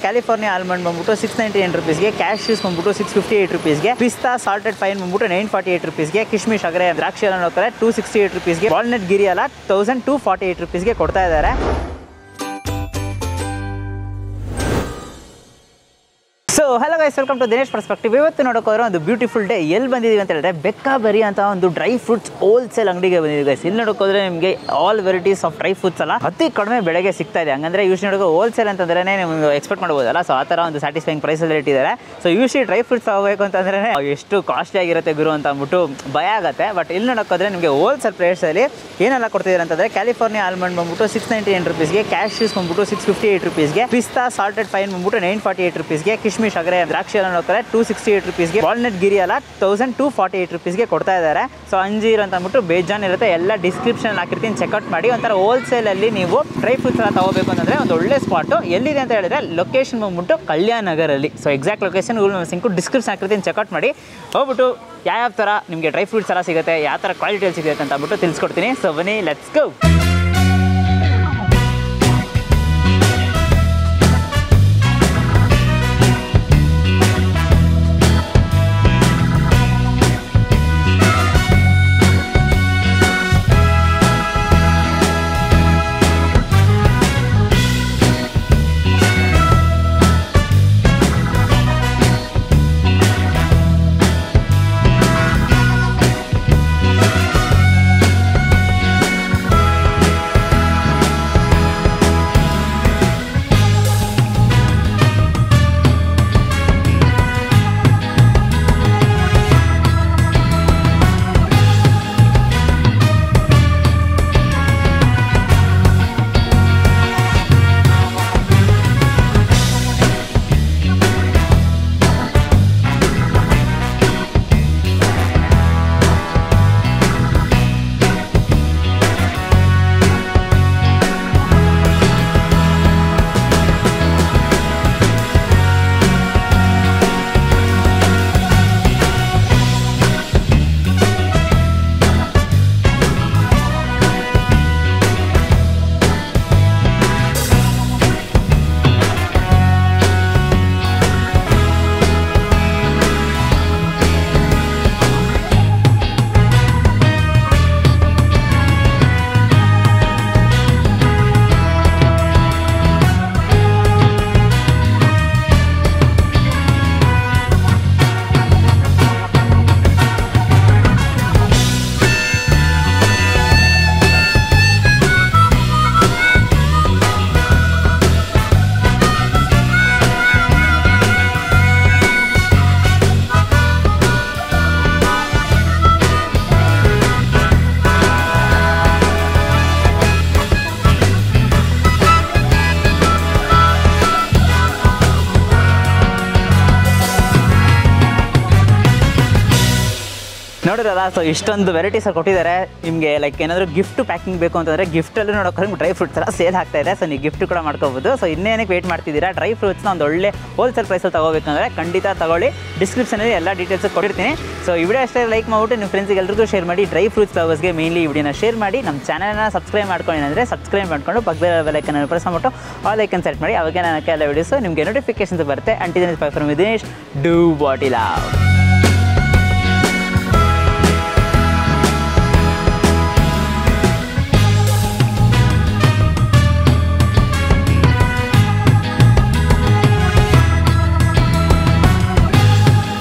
California almond ಬಂದ್ಬಿಟ್ಟು 699 ರುಪೀಸ್ಗೆ, cashews ಬಂದ್ಬಿಟ್ಟು 658 ರುಪೀಸ್ಗೆ, ಪಿಸ್ತಾ ಸಾಲ್ಟೆಡ್ ಫೈನ್ ಬಂದ್ಬಿಟ್ಟು 948 ರುಪೀಸ್ಗೆ, ಕಿಶ್ಮಿಶ್ ಅಗರೆ ದ್ರಾಕ್ಷಿ ಎಲ್ಲ ನೋಡ್ತಾರೆ 268 ರುಪೀಸ್ಗೆ, ವಾಲ್ನಟ್ ಗಿರಿ ಎಲ್ಲ 1248 ರುಪೀಸ್ಗೆ ಕೊಡ್ತಾ ಇದ್ದಾರೆ. So hello guys, welcome to Dinesh perspective. ಇವತ್ತು ನೋಡೋಕೆ ಹೋದ್ರೆ ಒಂದು ಬ್ಯೂಟಿಫುಲ್ ಡೇ. ಎಲ್ಲಿ ಬಂದಿದ್ದೀವಿ ಅಂತ ಹೇಳಿದ್ರೆ ಬೆಕ್ಕಾಬರಿ ಅಂತ ಒಂದು ಡ್ರೈ ಫ್ರೂಟ್ಸ್ ಹೋಲ್ಸೇಲ್ ಅಂಗಡಿಗೆ ಬಂದಿದ್ದೀವಿ ಗೈಸ್. ಇಲ್ಲಿ ನೋಡೋಕೆ ಹೋದ್ರೆ ನಿಮಗೆ all varieties of dry fruits ಎಲ್ಲ ಅತಿ ಕಡಿಮೆ ಬೆಳೆಗೆ ಸಿಗ್ತಾ ಇದೆ. ಹಂಗಂದ್ರೆ ಯೂಶಲಿ ನೋಡೋಕೆ ಹೋಲ್ಸೇಲ್ ಅಂತಂದ್ರೆ ನಿಮ್ಗೆ ಎಕ್ಸ್ಪೆಕ್ಟ್ ಮಾಡ್ಬೋದಲ್ಲ. ಸೊ ಆ ಥರ ಒಂದು ಸ್ಯಾಟಿಸ್ಫೈಯಿಂಗ್ ಪ್ರೈಸಲ್ಲಿ ಇಟ್ಟಿದ್ದಾರೆ. ಸೊ ಯೂಶಲಿ ಡ್ರೈ ಫ್ರೂಟ್ಸ್ ತಗೋಬೇಕು ಅಂತಂದ್ರೆ ಎಷ್ಟು ಕಾಸ್ಟ್ಲಿ ಆಗಿರುತ್ತೆ ಗುರು ಅಂತ ಅಂದ್ಬಿಟ್ಟು ಭಯ ಆಗುತ್ತೆ. ಬಟ್ ಇಲ್ಲಿ ನೋಡೋಕೆ ಹೋದ್ರೆ ನಿಮಗೆ ಹೋಲ್ಸೇಲ್ ಪ್ರೈಸಲ್ಲಿ ಏನೆಲ್ಲ ಕೊಡ್ತಿದ್ದಾರೆ ಅಂತಂದ್ರೆ ಕ್ಯಾಲಿಫೋರ್ನಿಯಾ ಆಲ್ಮಂಡ್ ಬಂದ್ಬಿಟ್ಟು 699 ರುಪೀಸ್ಗೆ, ಕ್ಯಾಶ್ಯೂಸ್ ಬಂದ್ಬಿಟ್ಟು 658 ರುಪೀಸ್ಗೆ, ಪಿಸ್ತಾ ಸಾಲ್ಟೆಡ್ ಫೈನ್ ಬಂದ್ಬಿಟ್ಟು 948 ರುಪೀಸ್ಗೆ, ಕಿಶ್ಮಿಶ್ ಅಗರೆ ದ್ರಾಕ್ಷಿ ಎಲ್ಲ ನೋಡ್ತಾರೆ 268 ರುಪೀಸ್ಗೆ, ವಾಲ್ನಟ್ ಗಿರಿ ಎಲ್ಲ 1248 ರುಪೀಸ್ಗೆ ಕೊಡ್ತಾ ಇದ್ದಾರೆ. ಸೊ ಅಂಜೀರ್ ಅಂತ ಅಂದ್ಬಿಟ್ಟು ಬೇಜಾನ್ ಇರುತ್ತೆ. ಎಲ್ಲ ಡಿಸ್ಕ್ರಿಪ್ಷನ್ ಹಾಕಿರ್ತೀನಿ, ಚೆಕ್ಔಟ್ ಮಾಡಿ. ಒಂಥರ ಹೋಲ್ಸೇಲ್ ಅಲ್ಲಿ ನೀವು ಡ್ರೈ ಫ್ರೂಟ್ಸ್ ಎಲ್ಲ ತಗೋಬೇಕು ಅಂತಂದ್ರೆ ಒಂದು ಒಳ್ಳೆ ಸ್ಪಾಟ್ ಎಲ್ಲಿದೆ ಅಂತ ಹೇಳಿದ್ರೆ ಲೊಕೇಶನ್ ಬಂದ್ಬಿಟ್ಟು ಕಲ್ಯಾಣ ನಗರಲ್ಲಿ. ಸೊ ಎಕ್ಸಾಕ್ಟ್ ಲೊಕೇಶನ್ ಗೂಗಲ್ ಮ್ಯಾಪ್ಸಿಂಗು ಡಿಸ್ಕ್ರಿಪ್ಷನ್ ಹಾಕಿರ್ತೀನಿ, ಚೆಕ್ಔಟ್ ಮಾಡಿ. ಹೋಗ್ಬಿಟ್ಟು ಯಾವ ಥರ ನಿಮಗೆ ಡ್ರೈ ಫ್ರೂಟ್ಸ್ ಎಲ್ಲ ಸಿಗುತ್ತೆ, ಯಾವ ಥರ ಕ್ವಾಲಿಟಿಯಲ್ಲಿ ಸಿಗುತ್ತೆ ಅಂತ ಅಂದ್ಬಿಟ್ಟು ತಿಳಿಸ್ಕೊಡ್ತೀನಿ. ಸೊ ಬನ್ನಿ, ಲೆಟ್ಸ್ ಗೋ. ನೋಡಿರಲ್ಲ. ಸೊ ಇಷ್ಟೊಂದು ವೆರೈಟೀಸ್ ಕೊಟ್ಟಿದ್ದಾರೆ ನಿಮಗೆ. ಲೈಕ್ ಏನಾದರೂ ಗಿಫ್ಟ್ ಪ್ಯಾಕಿಂಗ್ ಬೇಕು ಅಂತಂದರೆ ಗಿಫ್ಟಲ್ಲಿ ನೋಡೋಕೆ ಡ್ರೈ ಫ್ರೂಟ್ಸ್ ಎಲ್ಲ ಸೇಲ್ ಆಗ್ತಾ ಇದೆ. ಸೊ ನೀವು ಗಿಫ್ಟ್ ಕೂಡ ಮಾಡ್ಕೋಬೋದು. ಸೊ ಇನ್ನೇನಕ್ಕೆ ವೇಟ್ ಮಾಡ್ತಿದ್ದೀರಾ? ಡ್ರೈ ಫ್ರೂಟ್ಸ್ನ ಒಂದು ಒಳ್ಳೆ ಹೋಲ್ಸೇಲ್ ಪ್ರೈಸಲ್ಲಿ ತಗೋಬೇಕಂದ್ರೆ ಖಂಡಿತ ತಗೊಳ್ಳಿ. ಡಿಸ್ಕ್ರಿಪ್ಷನಲ್ಲಿ ಎಲ್ಲ ಡೀಟೇಲ್ಸ್ ಕೊಟ್ಟಿರ್ತೀನಿ. ಸೊ ಈ ವಿಡಿಯೋ ಅಷ್ಟೇ ಲೈಕ್ ಮಾಡಿಬಿಟ್ಟು ನಿಮ್ಮ ಫ್ರೆಂಡ್ಸಿಗೆ ಎಲ್ರಿಗೂ ಶೇರ್ ಮಾಡಿ. ಡ್ರೈ ಫ್ರೂಟ್ಸ್ ಲವರ್ಸ್ಗೆ ಮೇನ್ಲಿ ಈ ವಿಡಿಯೋನ ಶೇರ್ ಮಾಡಿ. ನಮ್ಮ ಚಾನಲ್ನ ಸಬ್ಸ್ಕ್ರೈಬ್ ಮಾಡ್ಕೊಂಡು ಅಂದರೆ ಸಬ್ಸ್ಕ್ರೈಬ್ ಮಾಡಿಕೊಂಡು ಪಕ್ಕದ ಬೆಲ್ ಐಕನ್ ಪ್ರೆಸ್ ಮಾಡಿಬಿಟ್ಟು ಆಲ್ ಐಕನ್ ಸೆಟ್ ಮಾಡಿ. ಅವಾಗ ನನಗೆ ಎಲ್ಲ ವಿಡಿಯೋಸು ನಿಮಗೆ ನೋಟಿಫಿಕೇಶನ್ಸ್ ಬರುತ್ತೆ. Until Dinesh, do what you love.